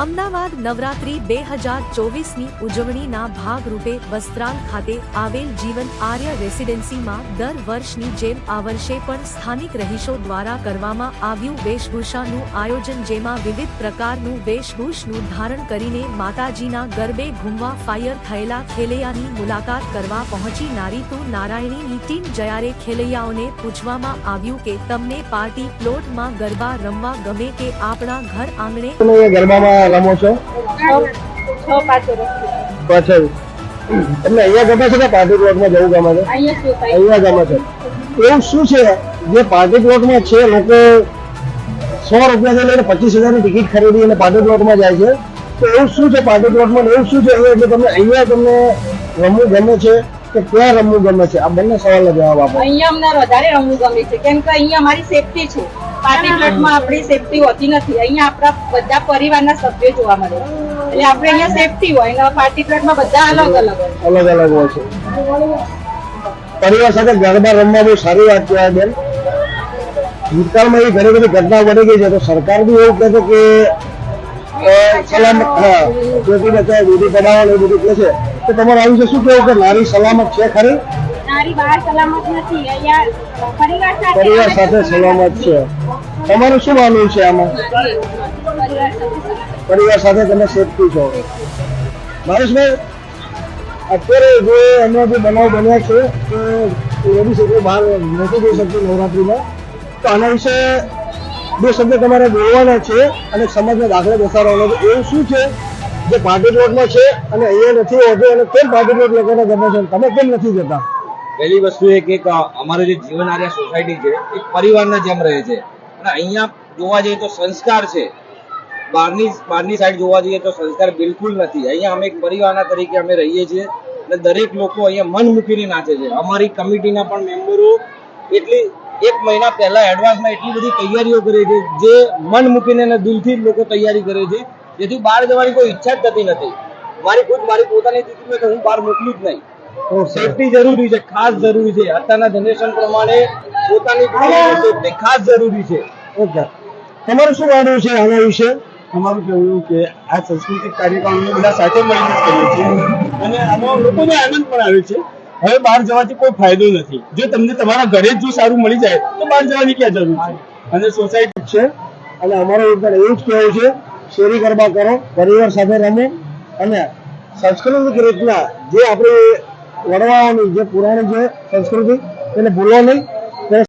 અમદાવાદ નવરાત્રી 2024ની ઉજવણીના ભાગરૂપે વસ્ત્રાલ ખાતે આવેલ જીવન આર્ય રેસિડેન્સીમાં દર વર્ષની જેમ આ વર્ષે પણ સ્થાનિક રહીશો દ્વારા કરવામાં આવ્યું વેશભૂષાનું આયોજન, જેમાં વિવિધ પ્રકારનું વેશભૂષનું ધારણ કરીને માતાજીના ગરબે ઘૂમવા ફાયર થયેલા ખેલૈયાની મુલાકાત કરવા પહોંચી નારીતુ નારાયણીની ટીમ. જ્યારે ખેલૈયાઓને પૂછવામાં આવ્યું કે તમને પાર્ટી પ્લોટમાં ગરબા રમવા ગમે કે આપણા ઘર આંગણે ગરબામાં રમો છો? પાછળ એટલે અહીંયા ગમે છે કે પાર્ટી પ્લોટમાં જવું ગમે છે? અહીંયા ગમે છે. એવું શું છે જે પાર્ટી પ્લોટમાં છે, લોકો 100 રૂપિયાથી લઈને 25,000ની ટિકિટ ખરીદી અને પાર્ટી પ્લોટમાં જાય છે, તો એવું શું છે પાર્ટી પ્લોટમાં, એવું શું છે એટલે તમને રમવું ગમે છે કે ક્યાં રમવું ગમે છે? આ બંને સવાલનો જવાબ આપો. અહીંયા અમને વધારે રમવું ગમે છે, કેમ કે અહીંયા અમારી સેફટી છે. પાર્ટી પ્લોટમાં આપણી સેફટી હોતી નથી. અહીંયા આપણા બધા પરિવારના સભ્યો જોવા મળે, એટલે આપણે અહીંયા સેફટી હોય અને પાર્ટી પ્લોટમાં બધા અલગ અલગ હોય છે. પરિવાર સાથે ગરબા રમવા બહુ સારી વાત કહેવાય બેન. ભૂતકાળમાં એવી ઘણી બધી ઘટના બની ગઈ છે, તો સરકાર બી એવું કહે છે કે સલામત, બેટી બચાવો બેટી પઢાવો એ બધું કહે છે, તો તમારે આ વિશે શું કહેવું કે નારી સલામત છે ખરી? નારી બહાર સલામત નથી, અહીંયા પરિવાર સાથે સલામત છે. તમારું શું માનવું છે આમાં? પરિવાર સાથે તમે સેફટી છો. મહેશભાઈ, અત્યારે જે એમનો જે બનાવ બન્યા છે કે રડી શકે બહાર નથી જઈ શકતું નવરાત્રીમાં, તો આના વિશે બે શબ્દ તમારે બોલવાના છે અને સમાજના દાખલે બેસાડવાના છે. એવું શું છે જે પાર્ટી પ્લોટમાં છે અને અહીંયા નથી હોતું, અને કેમ પાર્ટી પ્લોટ લોકોને ગમે છે, તમે કેમ નથી જતા? પહેલી વસ્તુ એ કે અમારે જે જીવન આર્ય સોસાયટી છે એક પરિવારના જેમ રહે છે, અને અહીંયા જોવા જઈએ તો સંસ્કાર છે. બહારની સાઈડ જોવા જઈએ તો સંસ્કાર બિલકુલ નથી. અહીંયા અમે એક પરિવારના તરીકે અમે રહીએ છીએ અને દરેક લોકો અહીંયા મન મૂકીને નાચે છે. અમારી કમિટીના પણ મેમ્બરો એક મહિના પહેલા એડવાન્સમાં એટલી બધી તૈયારીઓ કરે છે, જે મન મૂકીને અને દિલથી લોકો તૈયારી કરે છે, જેથી બહાર જવાની કોઈ ઈચ્છા જ થતી નથી. મારી પોતાની દીકરીને તો હું બહાર મોકલું જ નહીં. તો સેફટી જરૂરી છે, ખાસ જરૂરી છે. અત્યારના જનરેશન પ્રમાણે પોતાની સેફટી ખાસ જરૂરી છે. ઓકે, તમારું શું માનવું છે આના વિશે? અમારું કહેવું કે આ સાંસ્કૃતિક કાર્યક્રમને બધા સાથે મળીને જ કરીએ છીએ અને આમાં લોકોને આનંદ પણ આવે છે. હવે બહાર જવાથી કોઈ ફાયદો નથી. જો તમને તમારા ઘરે જ જો સારું મળી જાય તો બહાર જવાની ક્યાં જરૂર છે? અને સોસાયટી છે અને અમારું એવું જ કહેવું છે, શેરી ગરબા કરો, પરિવાર સાથે રમો અને સાંસ્કૃતિક રીતના જે આપણી વડવાઓની જે પુરાણી જે સંસ્કૃતિ તેને ભૂલવા નહીં.